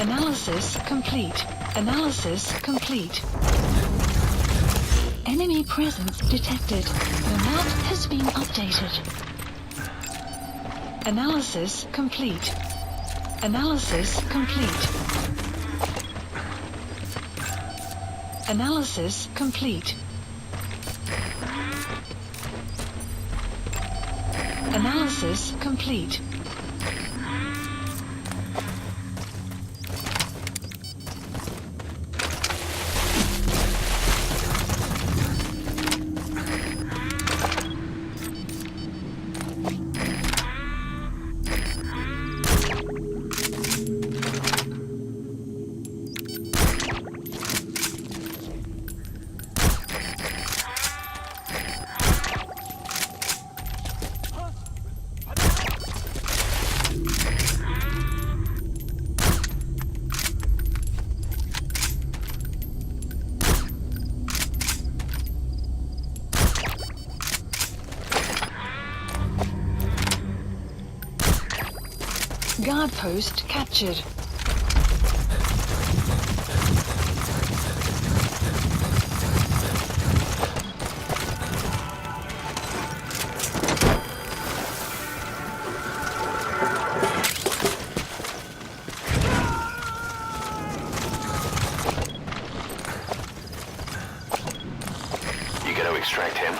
Analysis complete. Analysis complete. Enemy presence detected. The map has been updated. Analysis complete. Analysis complete. Analysis complete. Analysis complete. Guard post captured. You got to extract him.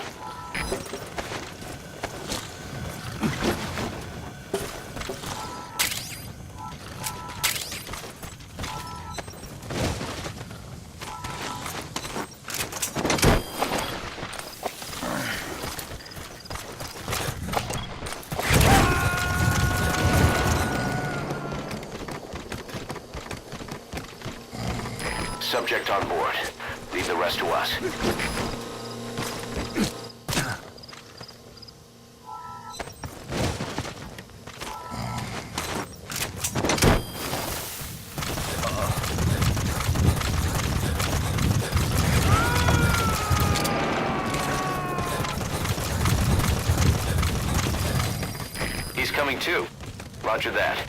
Subject on board. Leave the rest to us. He's coming too. Roger that.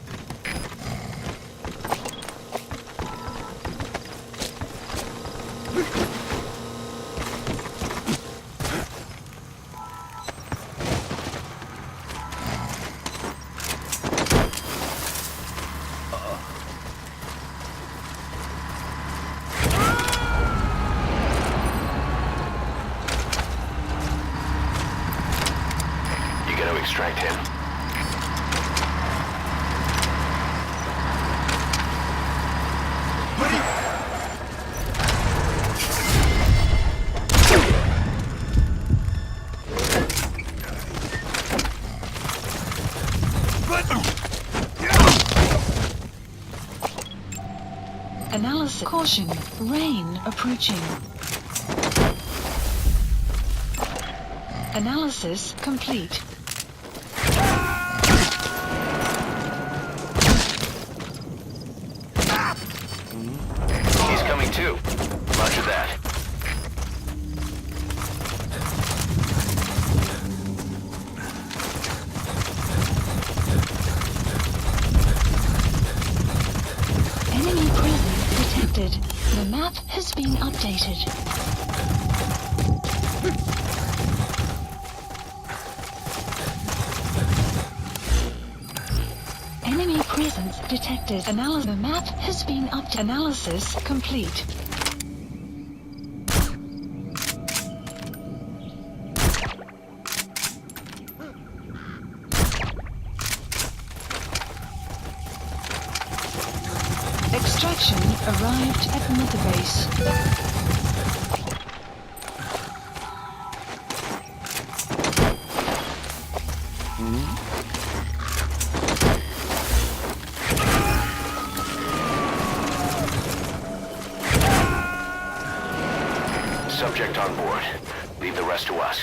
You got to extract him. Analysis. Caution. Rain approaching. Analysis complete. He's coming too. Roger that. Enemy presence detected. The map has been updated. Enemy presence detected. Analysis. The map has been updated. Analysis complete. Extraction arrived at Mother Base. Subject on board. Leave the rest to us.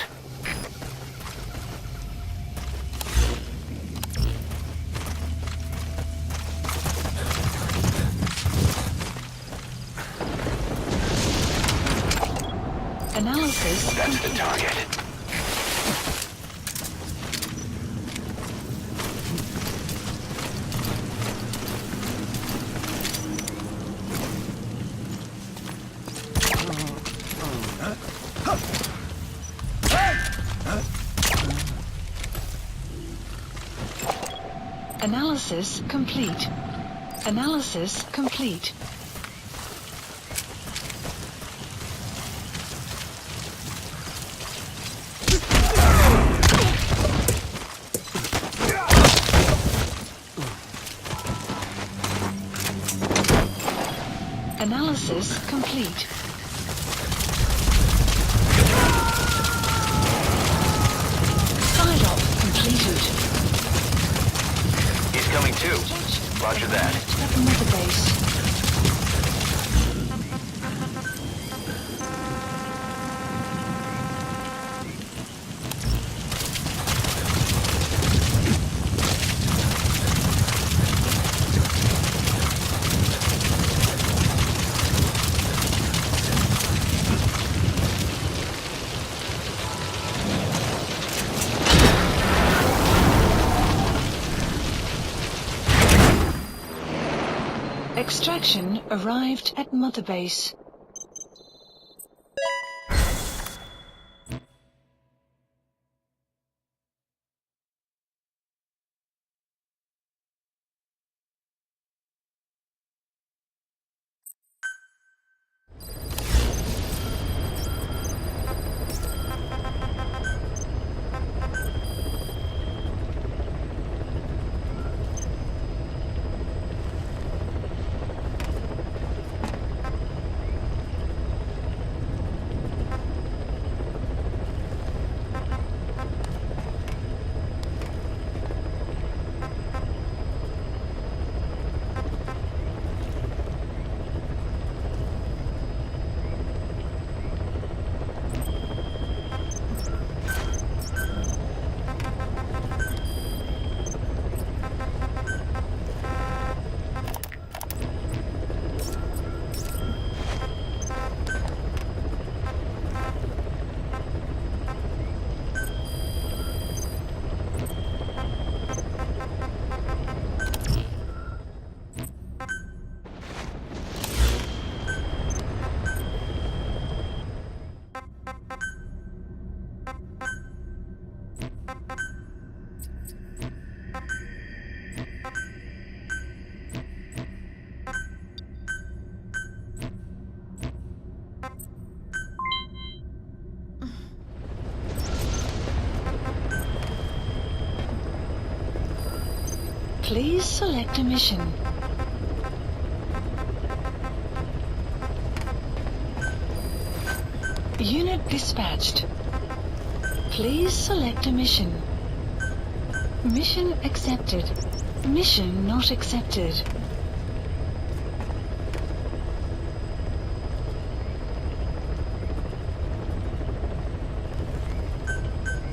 Analysis That's complete. the target. Analysis complete. Analysis complete. Analysis complete. Side-op completed. He's coming too. Roger that. At another base. Extraction arrived at Mother Base. Please select a mission. Unit dispatched. Please select a mission. Mission accepted. Mission not accepted.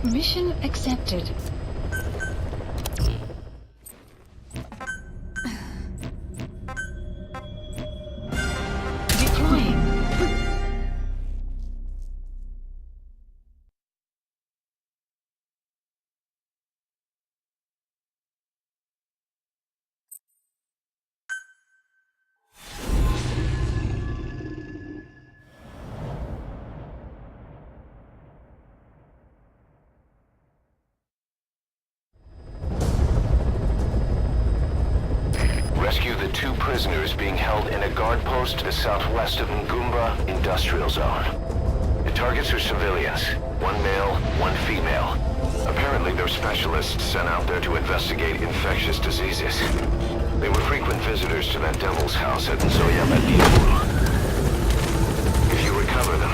Mission accepted. Rescue the 2 prisoners being held in a guard post to the southwest of Ngumba Industrial Zone. The targets are civilians, 1 male, 1 female. Apparently they're specialists sent out there to investigate infectious diseases. They were frequent visitors to that devil's house at Nzoya. If you recover them,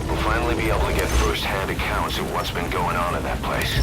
we'll finally be able to get first-hand accounts of what's been going on in that place.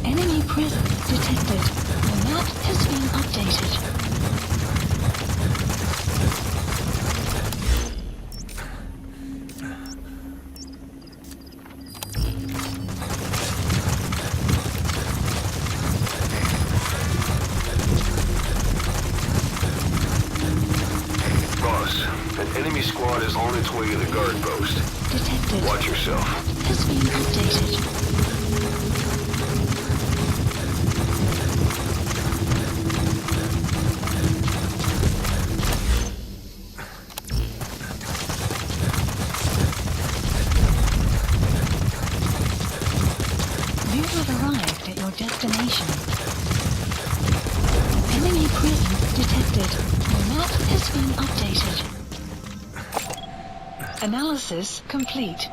Enemy presence detected. The map has been updated. Boss, an enemy squad is on its way to the guard post. Detected. Watch yourself. Has been updated. You have arrived at your destination. Enemy presence detected. The map has been updated. Analysis complete.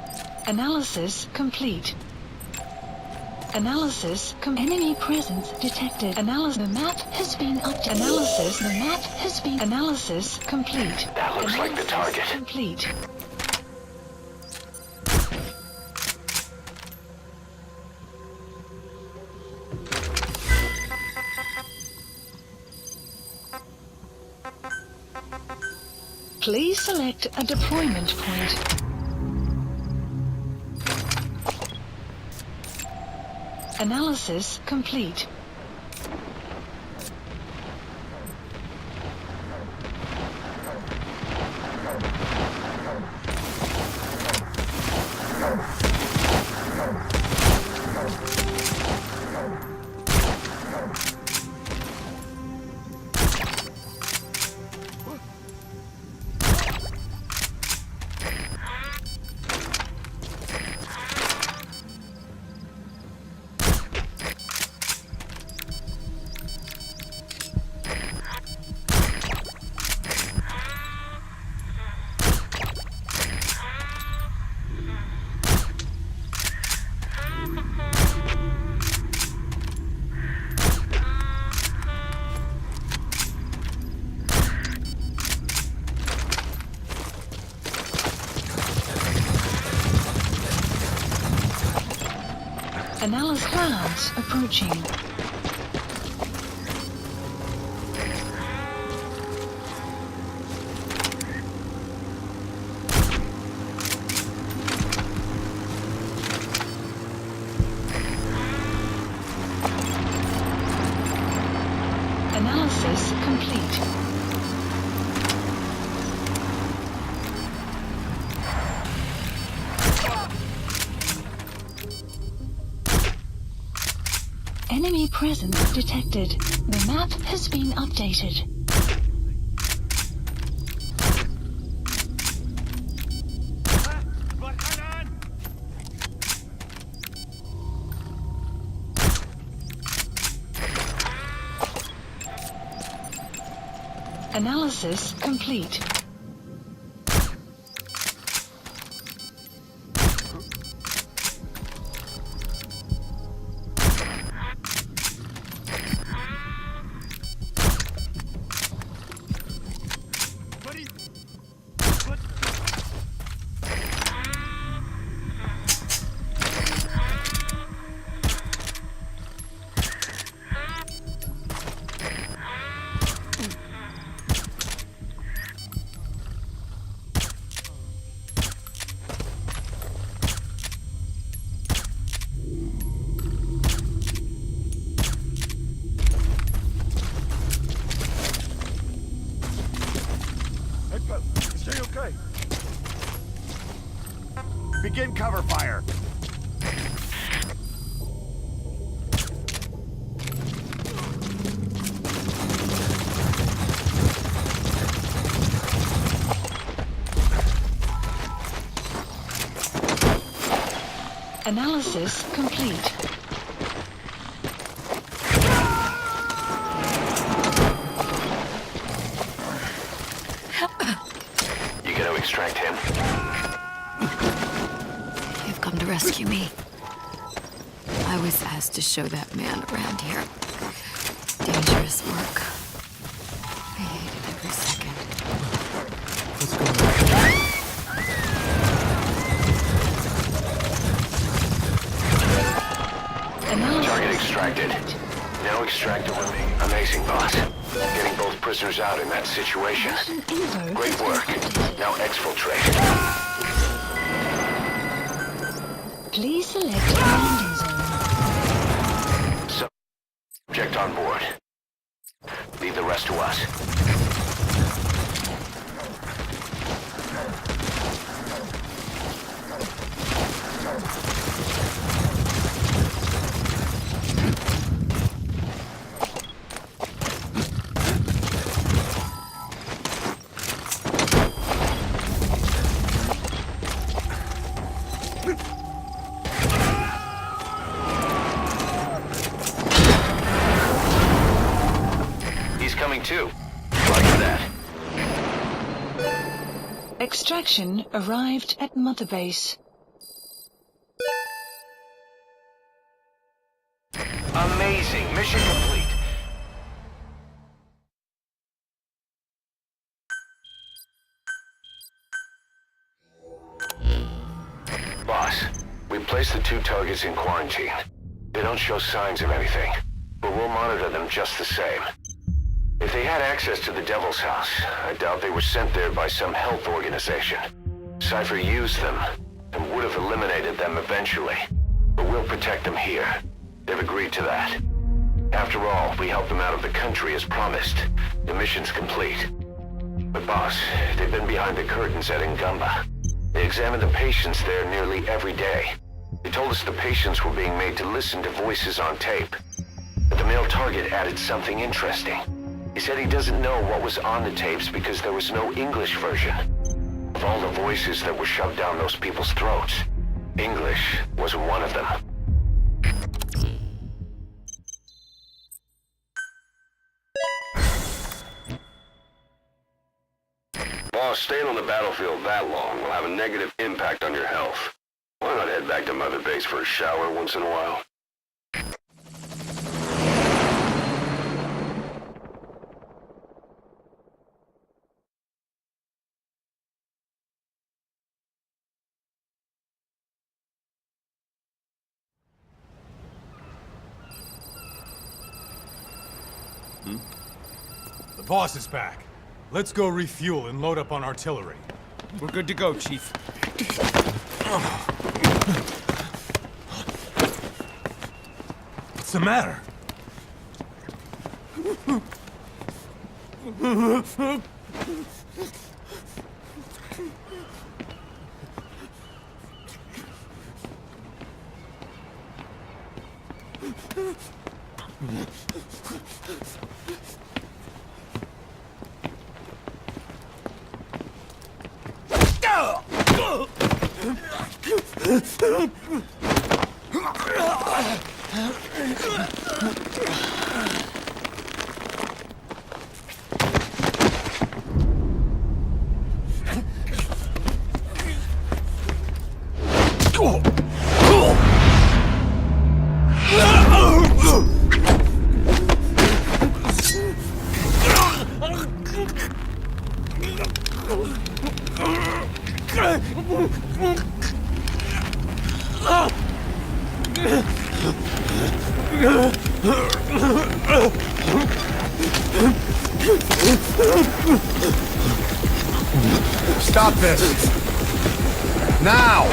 Analysis complete. Analysis enemy presence detected. Analysis. The map has been updated. Analysis. The map has been. Analysis complete. That looks Analysis like the target. Complete. Please select a deployment point. Analysis complete. Analysis clouds approaching. Analysis complete. Enemy presence detected. The map has been updated. Analysis complete. Stay okay. Begin cover fire. Analysis complete. You gotta extract him. You've come to rescue me. I was asked to show that man around here. Dangerous work. I hated every second. Target extracted. Now extract the remaining. Amazing, boss. Getting both prisoners out in that situation. Great work. Now exfiltrate. Please select a landing zone. Subject on board. Leave the rest to us. Extraction arrived at Mother Base. Amazing. Mission complete. Boss, we placed the 2 targets in quarantine. They don't show signs of anything, but we'll monitor them just the same. If they had access to the Devil's House, I doubt they were sent there by some health organization. Cypher used them, and would have eliminated them eventually. But we'll protect them here. They've agreed to that. After all, we helped them out of the country as promised. The mission's complete. But boss, they've been behind the curtains at Ngumba. They examined the patients there nearly every day. They told us the patients were being made to listen to voices on tape. But the male target added something interesting. He said he doesn't know what was on the tapes because there was no English version. Of all the voices that were shoved down those people's throats, English was one of them. Boss, staying on the battlefield that long will have a negative impact on your health. Why not head back to Mother Base for a shower once in a while? The boss is back. Let's go refuel and load up on artillery. We're good to go, Chief. What's the matter? Stop this! Now!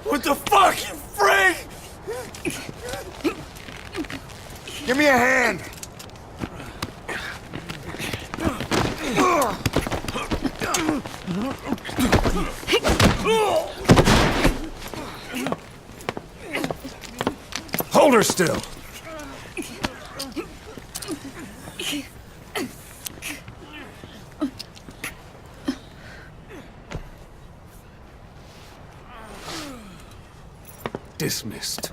What the fuck, you freak! Give me a hand! Hold her still! Dismissed.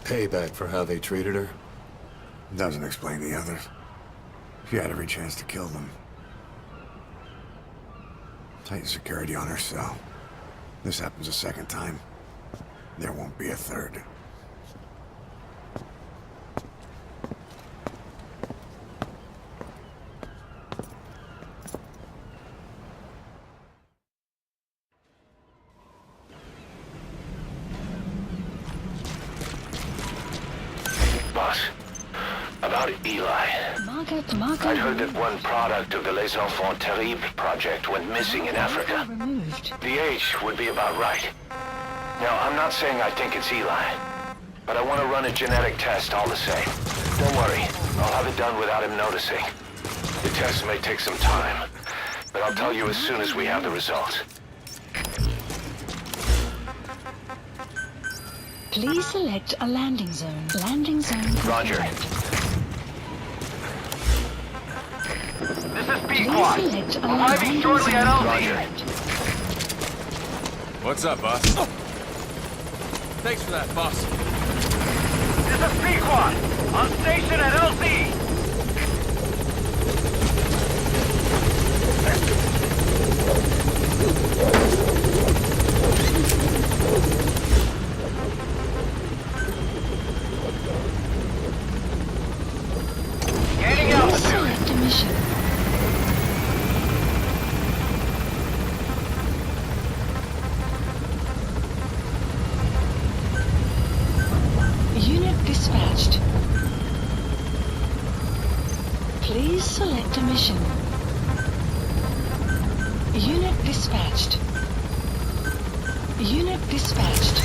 Payback for how they treated her? Doesn't explain the others. She had every chance to kill them. Tighten security on her cell. This happens a second time. There won't be a third. Boss, about Eli. I'd heard that one product of the Les Enfants Terribles project went missing in Africa. Removed. The age would be about right. Now, I'm not saying I think it's Eli, but I want to run a genetic test all the same. Don't worry, I'll have it done without him noticing. The tests may take some time, but I'll tell you as soon as we have the results. Please select a landing zone. Landing zone. Roger. This is Please P-Quad. select a Arriving landing shortly at zone. Roger. What's up, boss? Thanks for that, boss. This is P-Quad. On station at LZ. Gaining Please altitude. select a mission. Unit dispatched. Please select a mission. Unit dispatched. Unit dispatched.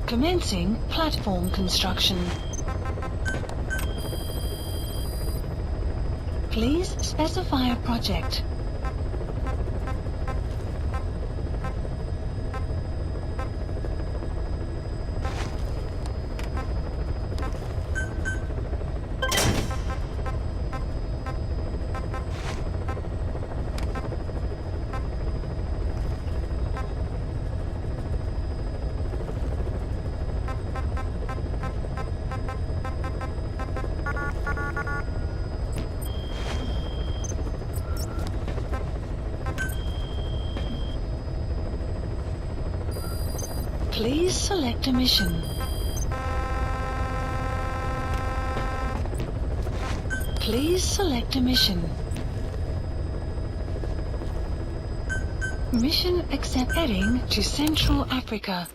Commencing platform construction. Please specify a project. Please select a mission. Please select a mission. Mission accept. Heading to Central Africa.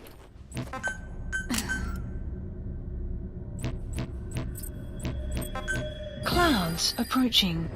Clouds approaching.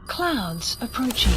Clouds approaching.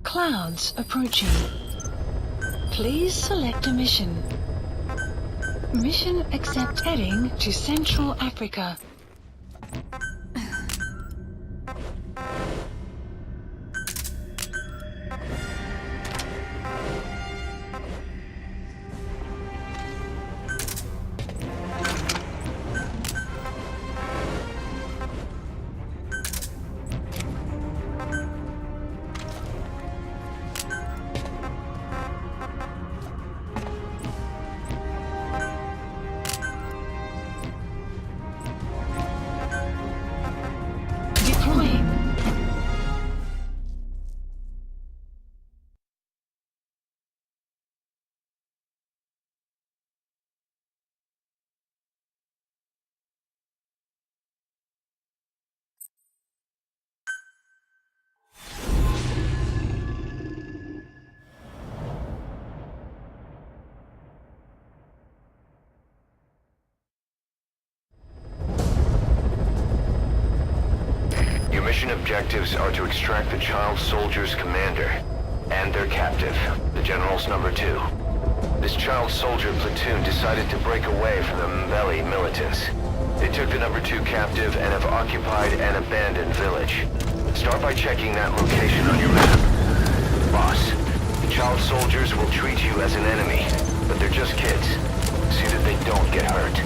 Clouds approaching. Please select a mission. Mission accept heading to Central Africa. Mission objectives are to extract the child soldier's commander and their captive, the General's number 2. This child soldier platoon decided to break away from the Mbeli militants. They took the number 2 captive and have occupied an abandoned village. Start by checking that location on your map. Boss, the child soldiers will treat you as an enemy, but they're just kids. See that they don't get hurt.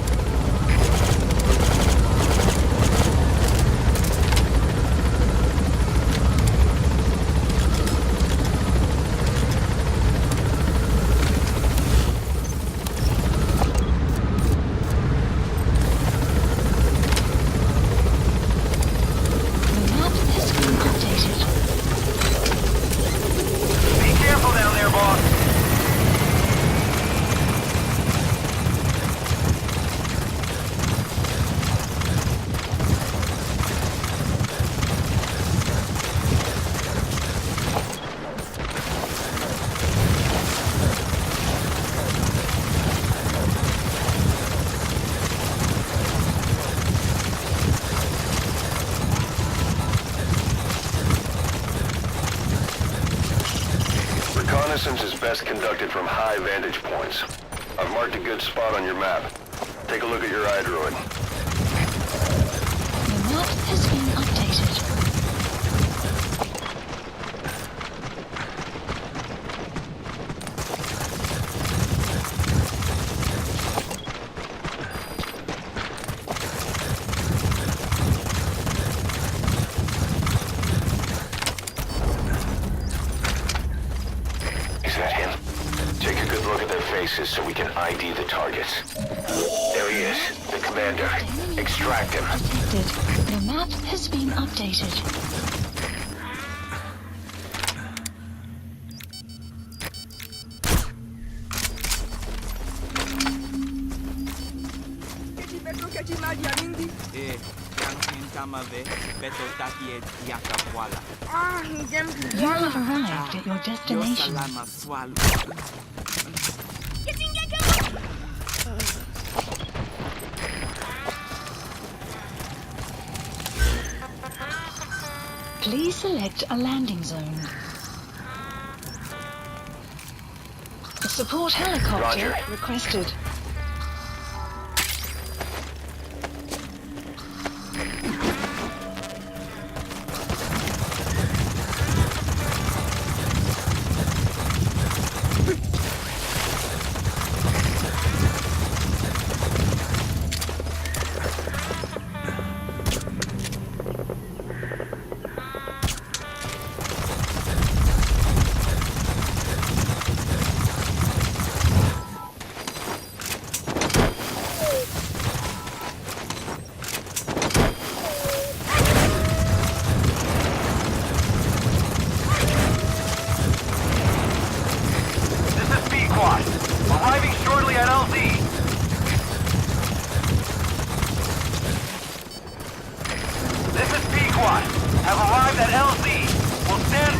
Reconnaissance is best conducted from high vantage points. I've marked a good spot on your map. Take a look at your iDroid. The map has been updated. So we can ID the targets. There he is, the commander. Extract him. Detected. The map has been updated. You have arrived at your destination. Please select a landing zone. A support helicopter requested.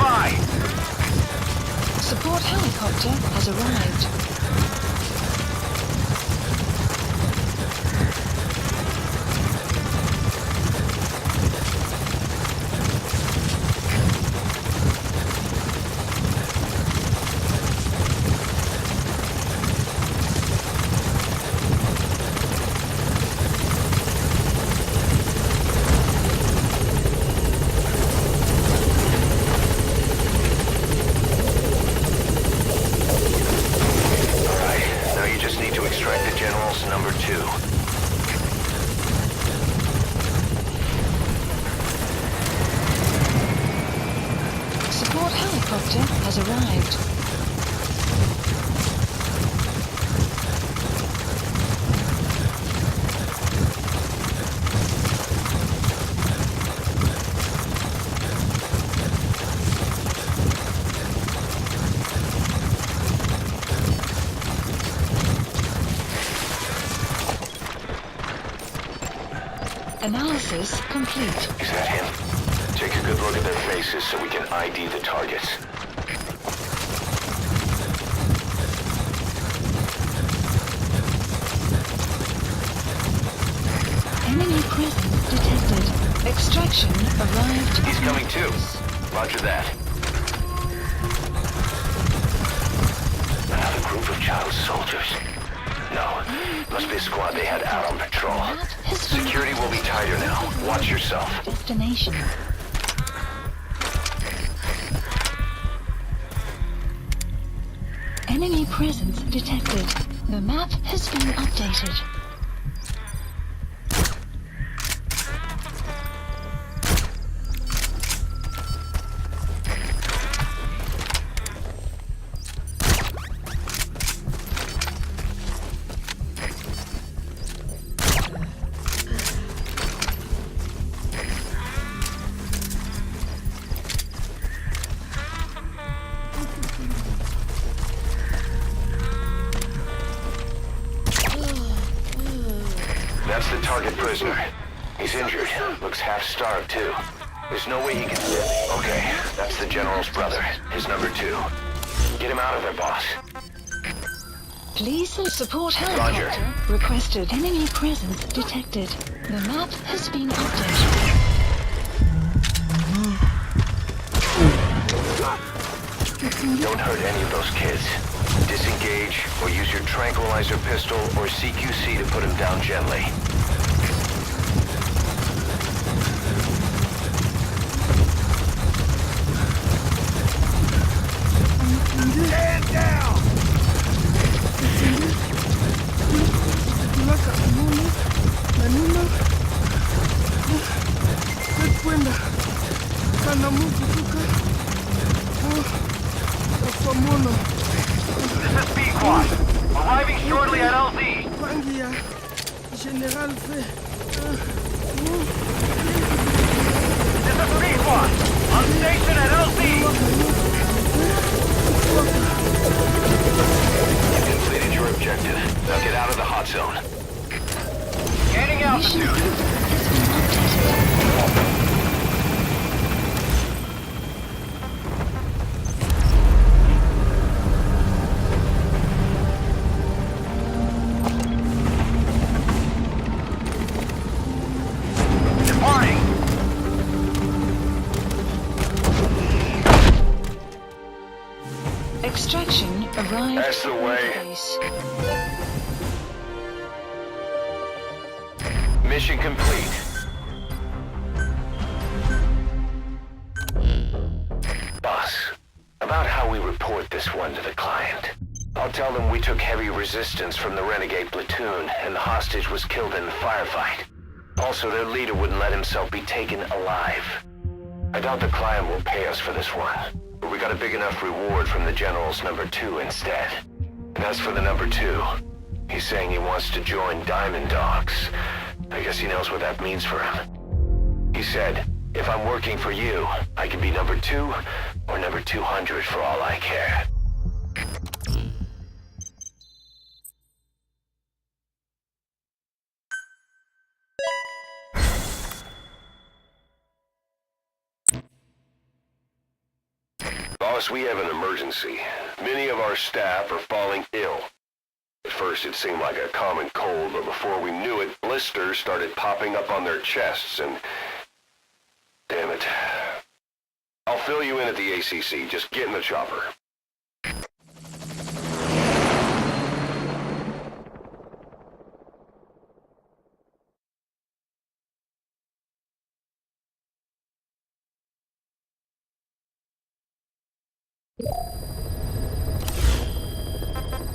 nearby. Support helicopter has arrived. Has arrived. Analysis complete. Is that him? Take a good look at their faces so we can ID the targets. Enemy presence detected. Extraction arrived. He's coming too. Roger that. Another group of child soldiers. No, must be a squad they had out on patrol. Security will be tighter now. Watch yourself. Destination. Enemy presence detected. The map has been updated. That's the target prisoner. He's injured. Looks half-starved, too. There's no way he can... Okay, that's the General's brother. His number 2. Get him out of there, boss. Please support helicopter. Roger. Requested. Enemy presence detected. The map has been updated. Don't hurt any of those kids. Disengage, or use your tranquilizer pistol or CQC to put him down gently. Stand down! This is B-Quad. Arriving shortly at LZ. This is B-Quad. On station at LZ. You completed your objective. Now get out of the hot zone. Gaining Mission altitude. group has been updated. Departing. Extraction arrived. That's the way. Base. Mission complete. Boss, about how we report this one to the client. I'll tell them we took heavy resistance from the renegade platoon and the hostage was killed in the firefight. Also, their leader wouldn't let himself be taken alive. I doubt the client will pay us for this one, but we got a big enough reward from the General's number 2 instead. And as for the number 2, he's saying he wants to join Diamond Dogs. I guess he knows what that means for him. He said, if I'm working for you, I can be number 2 or number 200 for all I care. Boss, we have an emergency. Many of our staff are falling ill. At first it seemed like a common cold, but before we knew it, blisters started popping up on their chests and... Damn it. I'll fill you in at the ACC. Just get in the chopper.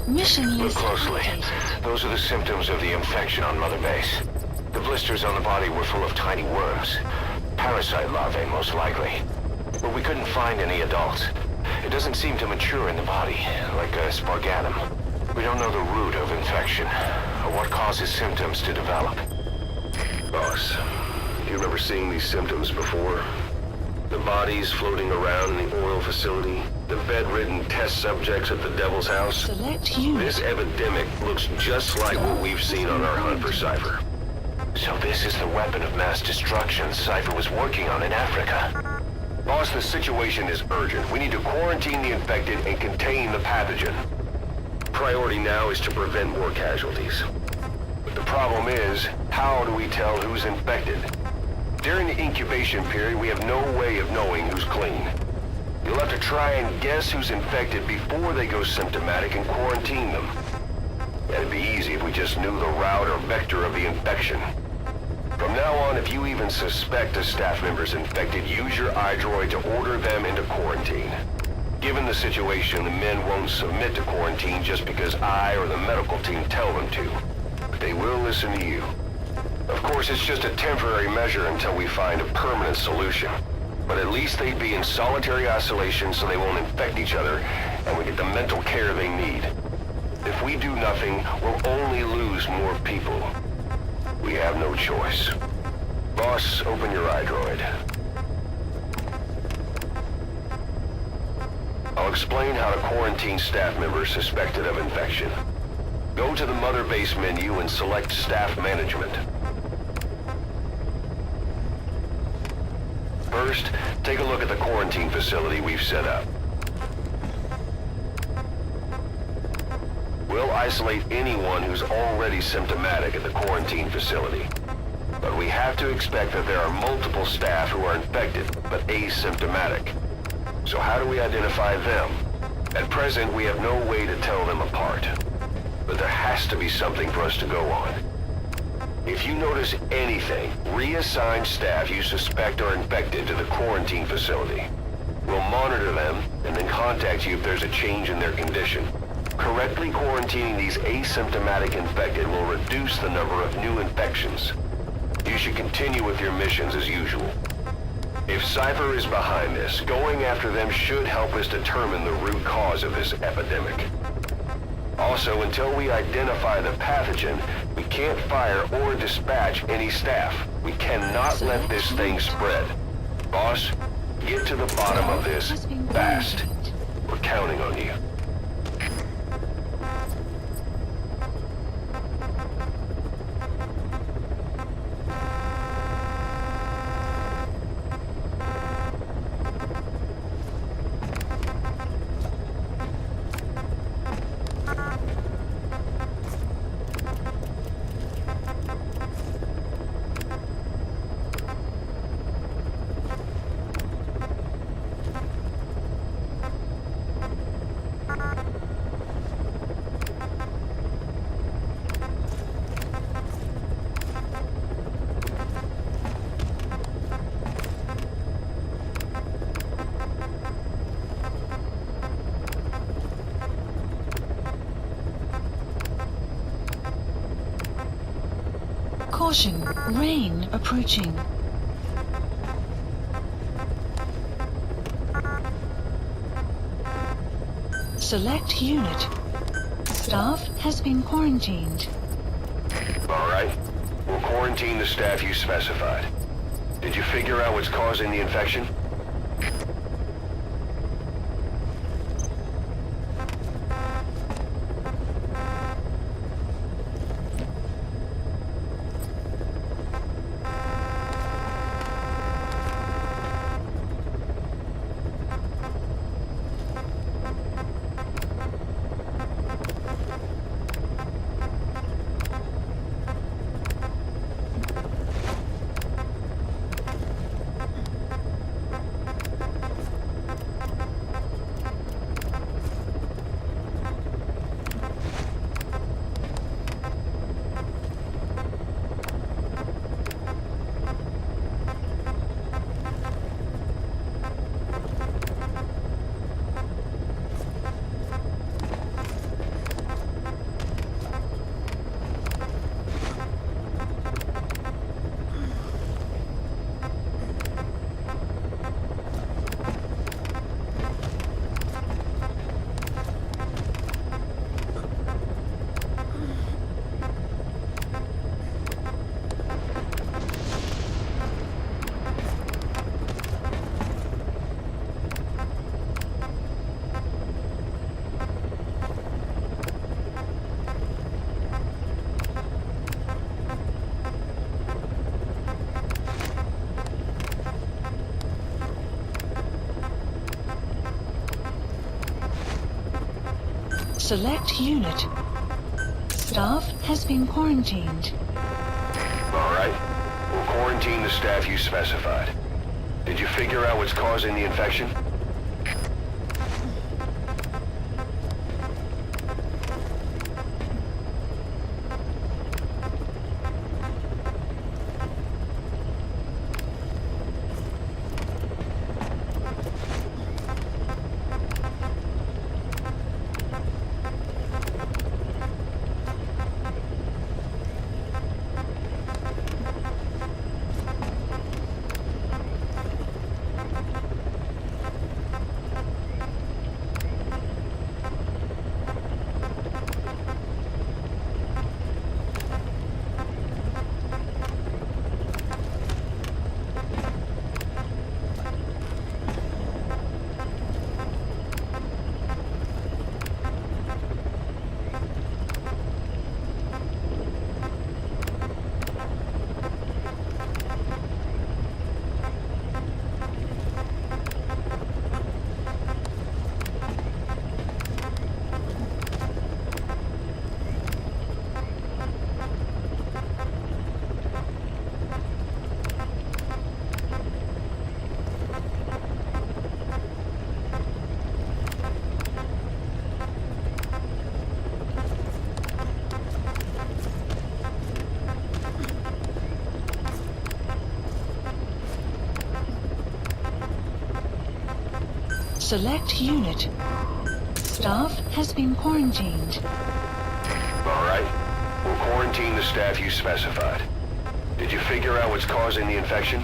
Mission Look list closely. updated. Those are the symptoms of the infection on Mother Base. The blisters on the body were full of tiny worms. Parasite larvae, most likely. But we couldn't find any adults. It doesn't seem to mature in the body, like a spargatum. We don't know the root of infection, or what causes symptoms to develop. Boss, do you remember seeing these symptoms before? The bodies floating around in the oil facility, the bedridden test subjects at the Devil's House. Select unit. This epidemic looks just like what we've seen on our hunt for Cypher. So this is the weapon of mass destruction Cypher was working on in Africa. Boss, the situation is urgent. We need to quarantine the infected and contain the pathogen. Priority now is to prevent more casualties. But the problem is, how do we tell who's infected? During the incubation period, we have no way of knowing who's clean. You'll have to try and guess who's infected before they go symptomatic and quarantine them. That'd be easy if we just knew the route or vector of the infection. From now on, if you even suspect a staff member's infected, use your iDroid to order them into quarantine. Given the situation, the men won't submit to quarantine just because I or the medical team tell them to. But they will listen to you. Of course, it's just a temporary measure until we find a permanent solution. But at least they'd be in solitary isolation so they won't infect each other, and we get the mental care they need. If we do nothing, we'll only lose more people. We have no choice. Boss, open your iDroid. I'll explain how to quarantine staff members suspected of infection. Go to the Mother Base menu and select Staff Management. First, take a look at the quarantine facility we've set up. We'll isolate anyone who's already symptomatic at the quarantine facility. But we have to expect that there are multiple staff who are infected, but asymptomatic. So how do we identify them? At present, we have no way to tell them apart. But there has to be something for us to go on. If you notice anything, reassign staff you suspect are infected to the quarantine facility. We'll monitor them and then contact you if there's a change in their condition. Correctly quarantining these asymptomatic infected will reduce the number of new infections. You should continue with your missions as usual. If Cypher is behind this, going after them should help us determine the root cause of this epidemic. Also, until we identify the pathogen, we can't fire or dispatch any staff. We cannot let this thing spread. Boss, get to the bottom of this fast. We're counting on you. Caution, rain approaching. Select unit. Staff has been quarantined. All right. We'll quarantine the staff you specified. Did you figure out what's causing the infection? Select unit. Staff has been quarantined. All right. We'll quarantine the staff you specified. Did you figure out what's causing the infection? Select unit. Staff has been quarantined. All right. We'll quarantine the staff you specified. Did you figure out what's causing the infection?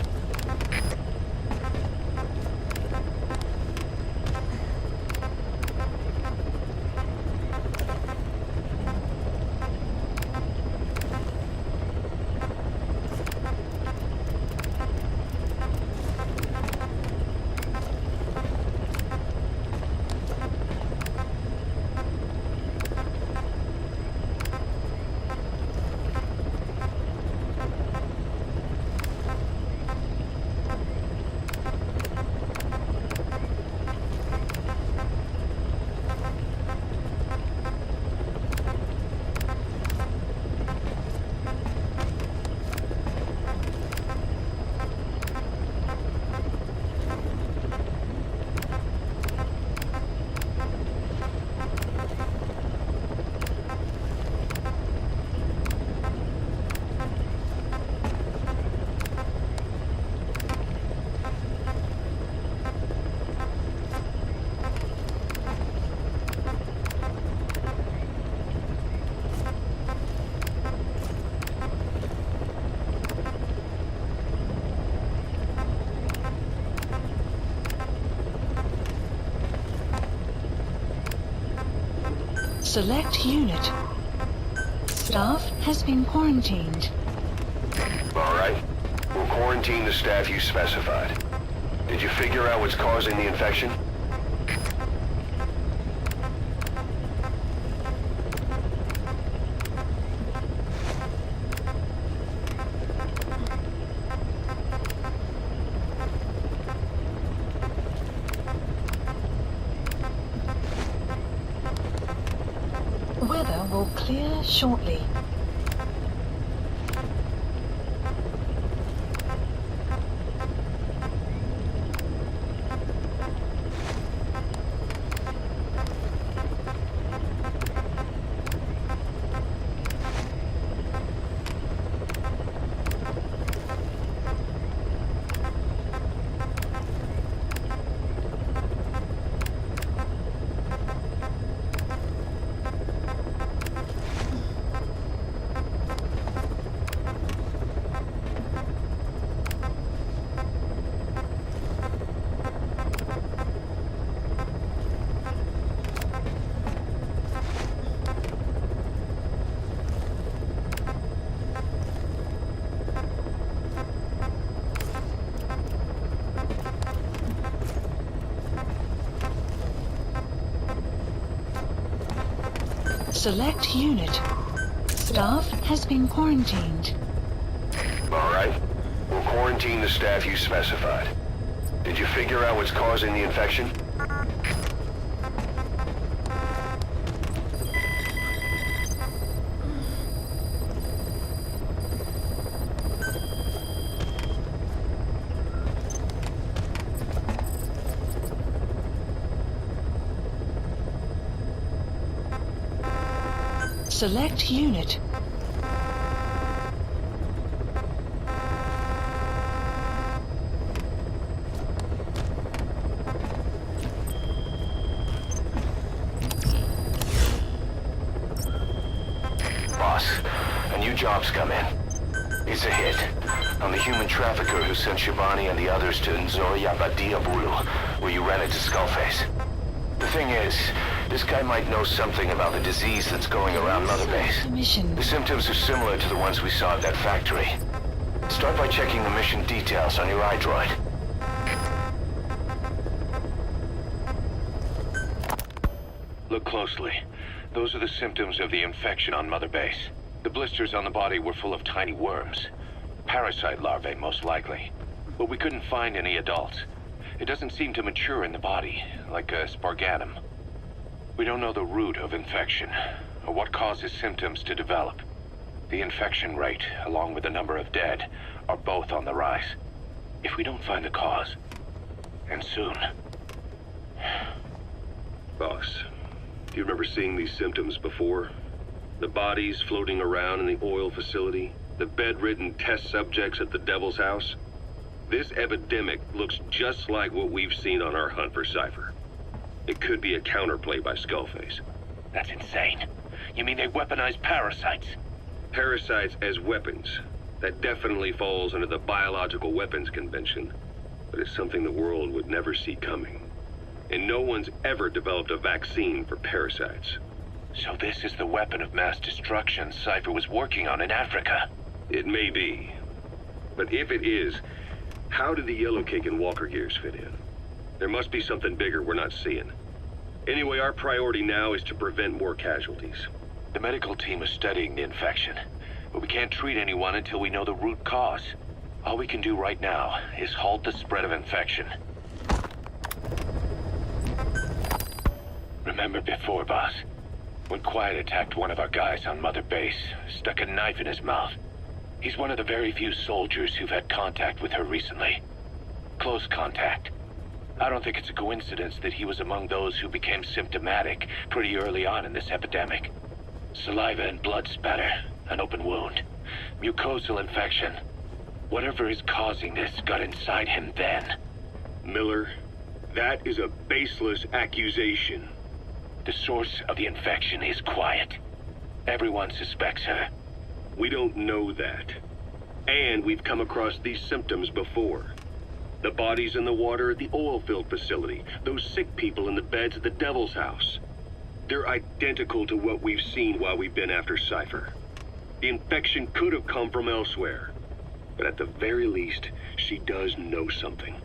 Select unit. Staff has been quarantined. All right. We'll quarantine the staff you specified. Did you figure out what's causing the infection? Weather will clear shortly. Select unit. Staff has been quarantined. All right. We'll quarantine the staff you specified. Did you figure out what's causing the infection? Select unit. Boss, a new job's come in. It's a hit. I'm the human trafficker who sent Shibani and the others to Nzoya Badia Bulu, where you ran into Skullface. The thing is, this guy might know something about the disease that's going around Mother Base. Mission. The symptoms are similar to the ones we saw at that factory. Start by checking the mission details on your iDroid. Look closely. Those are the symptoms of the infection on Mother Base. The blisters on the body were full of tiny worms. Parasite larvae, most likely. But we couldn't find any adults. It doesn't seem to mature in the body, like a spargatum. We don't know the root of infection, or what causes symptoms to develop. The infection rate, along with the number of dead, are both on the rise. If we don't find the cause, and soon... Boss, do you remember seeing these symptoms before? The bodies floating around in the oil facility, the bedridden test subjects at the Devil's House? This epidemic looks just like what we've seen on our hunt for Cypher. It could be a counterplay by Skullface. That's insane. You mean they weaponize parasites? Parasites as weapons. That definitely falls under the Biological Weapons Convention. But it's something the world would never see coming. And no one's ever developed a vaccine for parasites. So this is the weapon of mass destruction Cypher was working on in Africa? It may be. But if it is, how did the Yellow Cake and Walker Gears fit in? There must be something bigger we're not seeing. Anyway, our priority now is to prevent more casualties. The medical team is studying the infection, but we can't treat anyone until we know the root cause. All we can do right now is halt the spread of infection. Remember before, boss? When Quiet attacked one of our guys on Mother Base, stuck a knife in his mouth. He's one of the very few soldiers who've had contact with her recently. Close contact. I don't think it's a coincidence that he was among those who became symptomatic pretty early on in this epidemic. Saliva and blood spatter, an open wound, mucosal infection. Whatever is causing this got inside him then. Miller, that is a baseless accusation. The source of the infection is Quiet. Everyone suspects her. We don't know that. And we've come across these symptoms before. The bodies in the water at the oil field facility, those sick people in the beds at the Devil's House. They're identical to what we've seen while we've been after Cypher. The infection could have come from elsewhere. But at the very least, she does know something.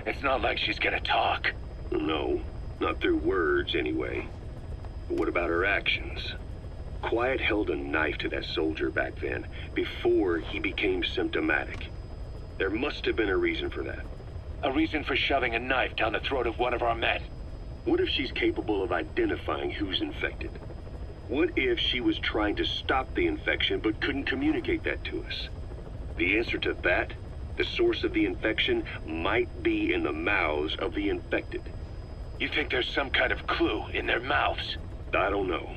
It's not like she's gonna talk. No, not through words anyway. But what about her actions? Quiet held a knife to that soldier back then, before he became symptomatic. There must have been a reason for that. A reason for shoving a knife down the throat of one of our men. What if she's capable of identifying who's infected? What if she was trying to stop the infection but couldn't communicate that to us? The answer to that, the source of the infection, might be in the mouths of the infected. You think there's some kind of clue in their mouths? I don't know.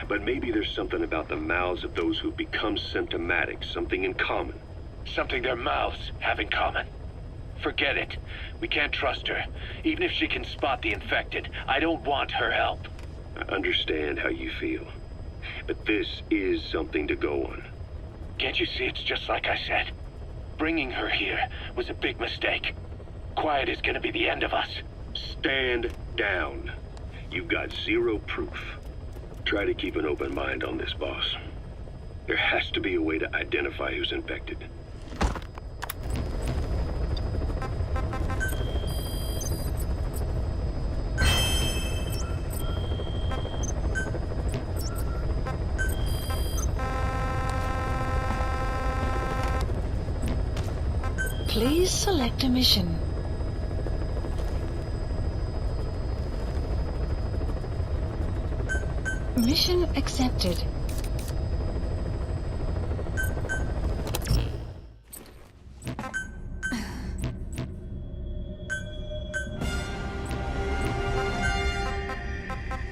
But maybe there's something about the mouths of those who've become symptomatic, something in common. Something their mouths have in common. Forget it. We can't trust her. Even if she can spot the infected, I don't want her help. I understand how you feel. But this is something to go on. Can't you see it's just like I said? Bringing her here was a big mistake. Quiet is gonna be the end of us. Stand down. You've got zero proof. Try to keep an open mind on this, boss. There has to be a way to identify who's infected. Please select a mission. Mission accepted.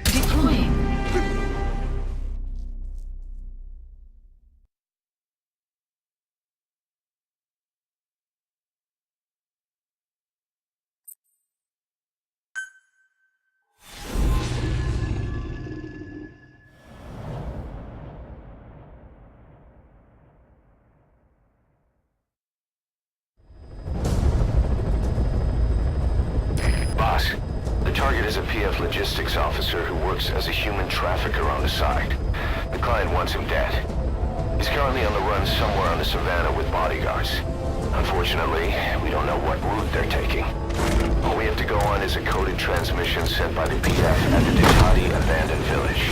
Deploying. officer who works as a human trafficker on the side. The client wants him dead. He's currently on the run somewhere on the savannah with bodyguards. Unfortunately, we don't know what route they're taking. All we have to go on is a coded transmission sent by the PF at the Ditati abandoned village.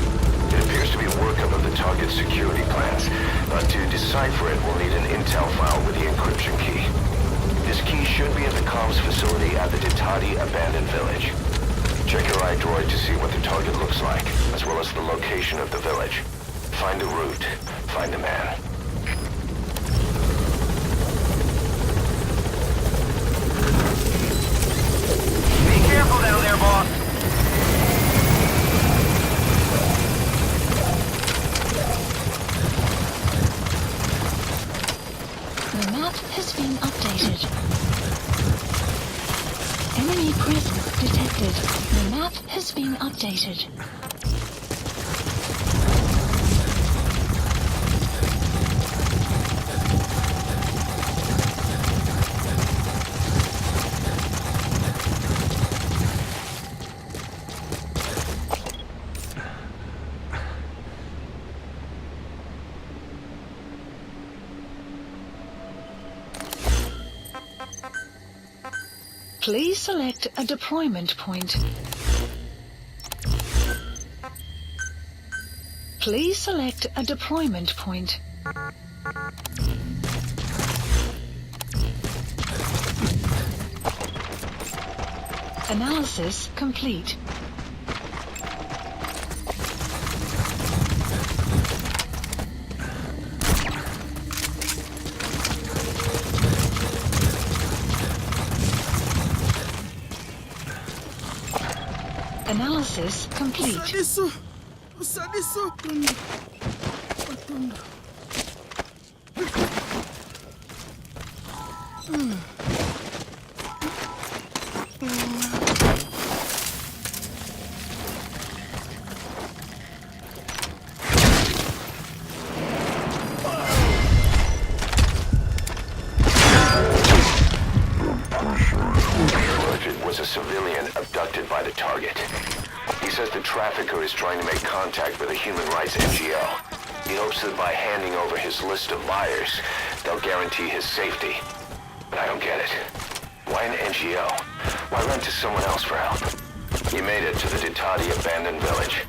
It appears to be a workup of the target's security plans, but to decipher it, we'll need an intel file with the encryption key. This key should be at the comms facility at the Ditati abandoned village. Check your iDroid to see what the target looks like, as well as the location of the village. Find a route. Find a man. Be careful down there, boss. The map has been updated. Enemy presence detected. The map has been updated. Please select a deployment point. Please select a deployment point. Analysis complete. Analysis complete. Was a civilian abducted by the target. He says the trafficker is trying to make contact with a human rights NGO. He hopes that by handing over his list of buyers, they'll guarantee his safety. But I don't get it. Why an NGO? Why run to someone else for help? He made it to the Ditati abandoned village.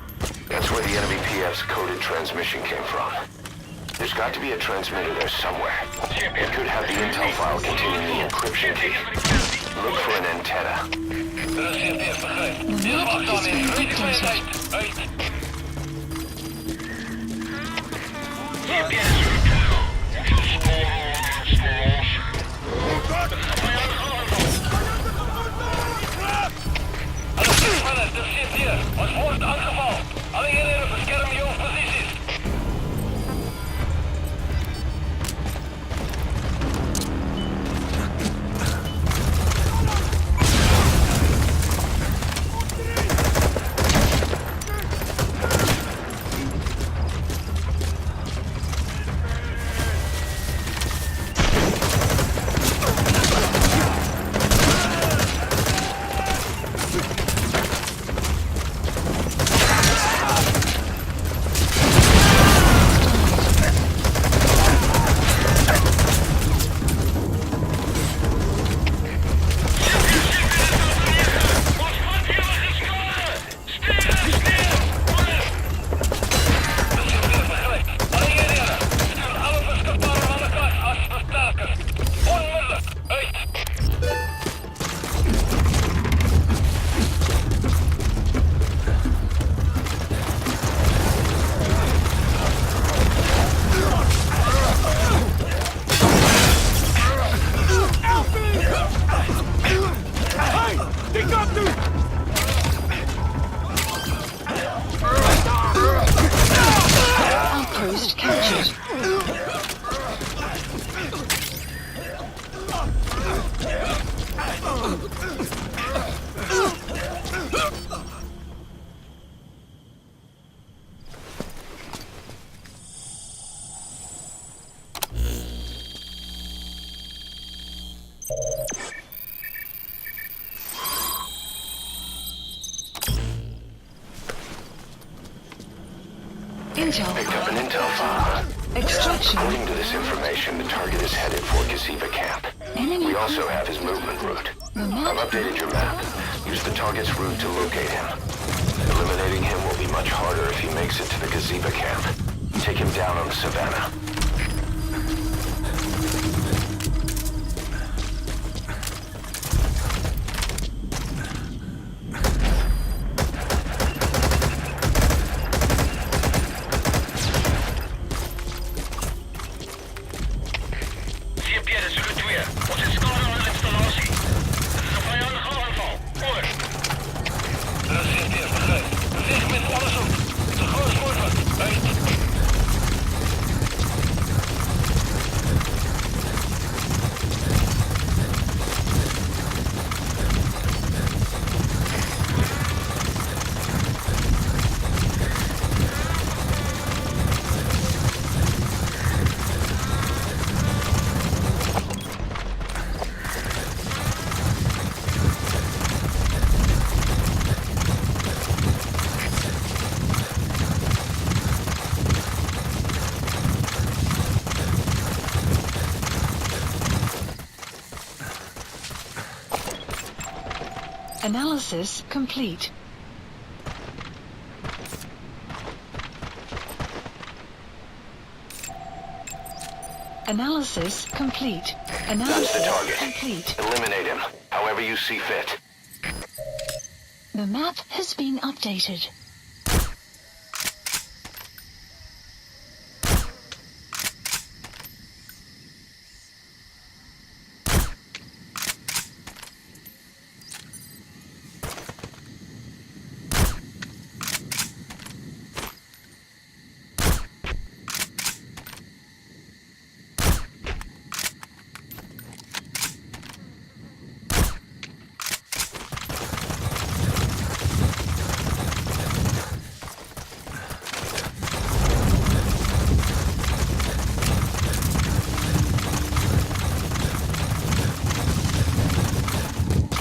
That's where the enemy PF's coded transmission came from. There's got to be a transmitter there somewhere. It could have the intel file containing the encryption key. Look for an antenna. The map has been updated. Er zit hier. Ons wordt aangevallen. Alle eenheden beschermen jouw posities. Intel Picked up an file. intel file. Extraction. According to this information, the target is headed for Gaziba camp. Enemy. We also have his movement route. I've updated your map. Use the target's route to locate him. Eliminating him will be much harder if he makes it to the Gaziba camp. Take him down on the savannah. Analysis complete. Analysis complete. Analysis That's the target. complete. Eliminate him, however you see fit. The map has been updated.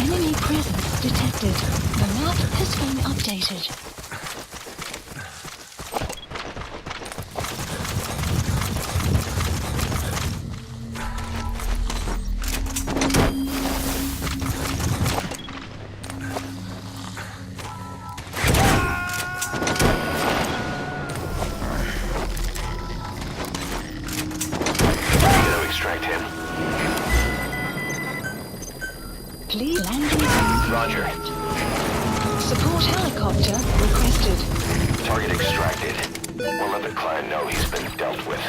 Enemy presence detected. The map has been updated. To extract him. Please landing zone. Roger. Support helicopter requested. Target extracted. We'll let the client know he's been dealt with.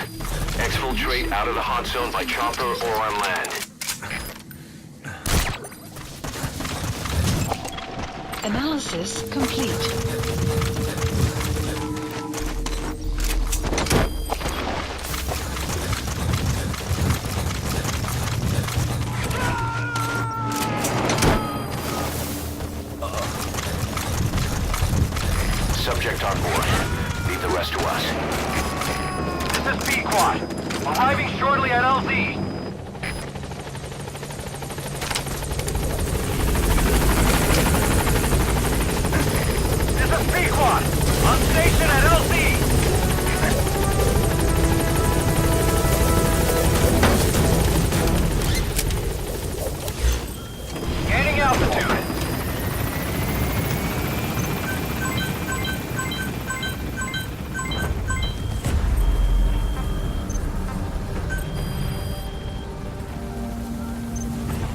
Exfiltrate out of the hot zone by chopper or on land. Analysis complete. Subject on board. Leave the rest to us. This is B-Quad. Arriving shortly at LZ. This is B-Quad. On station at LZ. Gaining altitude.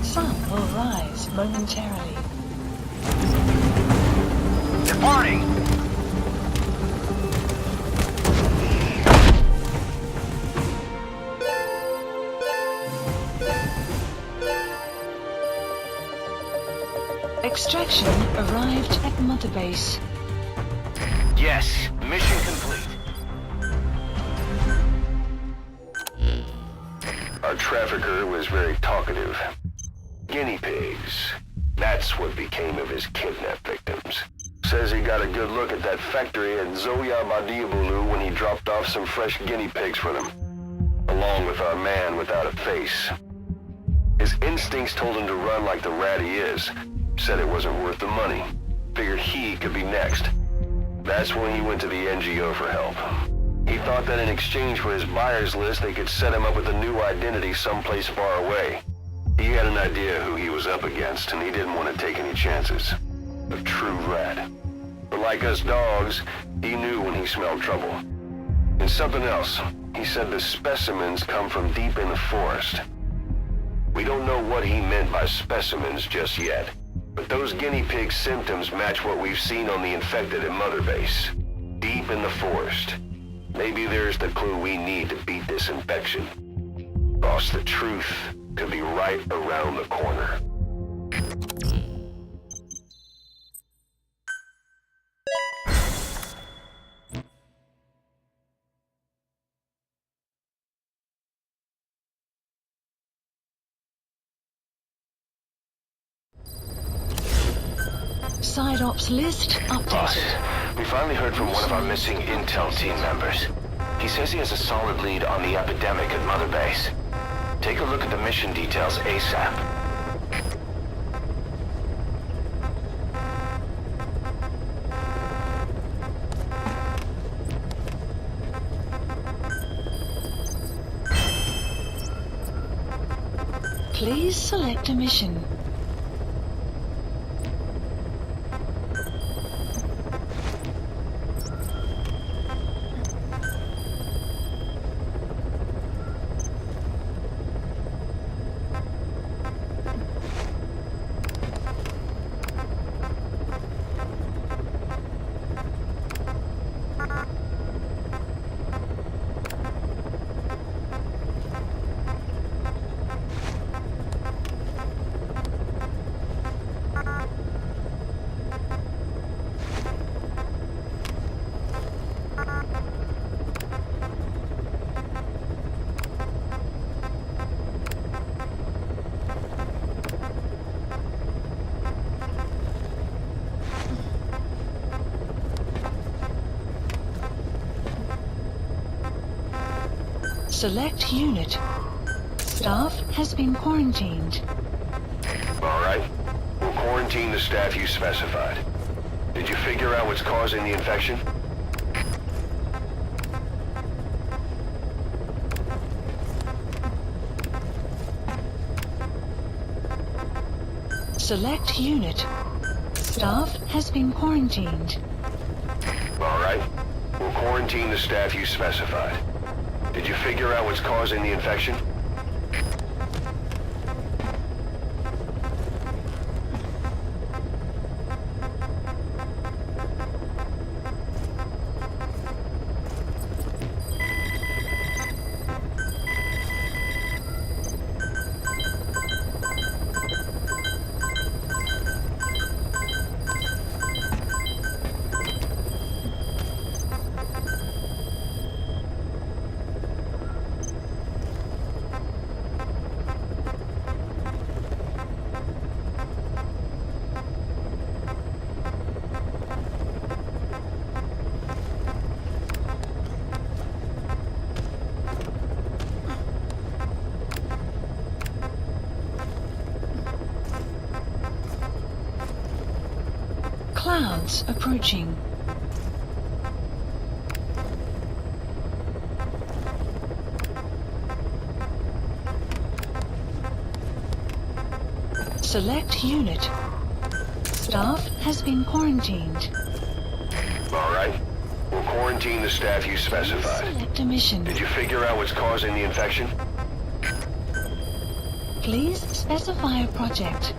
Sun will rise momentarily. Departing. Extraction arrived at Mother Base. Yes, mission complete. Our trafficker was very talkative. Guinea pigs. That's what became of his kidnapped victims. Says he got a good look at that factory at Zoya Badiabulu when he dropped off some fresh guinea pigs for them, along with our man without a face. His instincts told him to run like the rat he is. Said it wasn't worth the money. Figured he could be next. That's when he went to the NGO for help. thought that in exchange for his buyer's list, they could set him up with a new identity someplace far away. He had an idea who he was up against, and he didn't want to take any chances. A true rat. But like us dogs, he knew when he smelled trouble. And something else. He said the specimens come from deep in the forest. We don't know what he meant by specimens just yet, but those guinea pig symptoms match what we've seen on the infected at Mother Base. Deep in the forest. Maybe there's the clue we need to beat this infection. Boss, the truth could be right around the corner. Side ops list updated. Boss, we finally heard from one of our missing intel team members. He says he has a solid lead on the epidemic at Mother Base. Take a look at the mission details ASAP. Please select a mission. Select unit. Staff has been quarantined. All right. We'll quarantine the staff you specified. Did you figure out what's causing the infection? Select unit. Staff has been quarantined. All right. We'll quarantine the staff you specified. Did you figure out what's causing the infection? Clouds approaching. Select unit. Staff has been quarantined. All right. We'll quarantine the staff you specified. Select a mission. Did you figure out what's causing the infection? Please specify a project.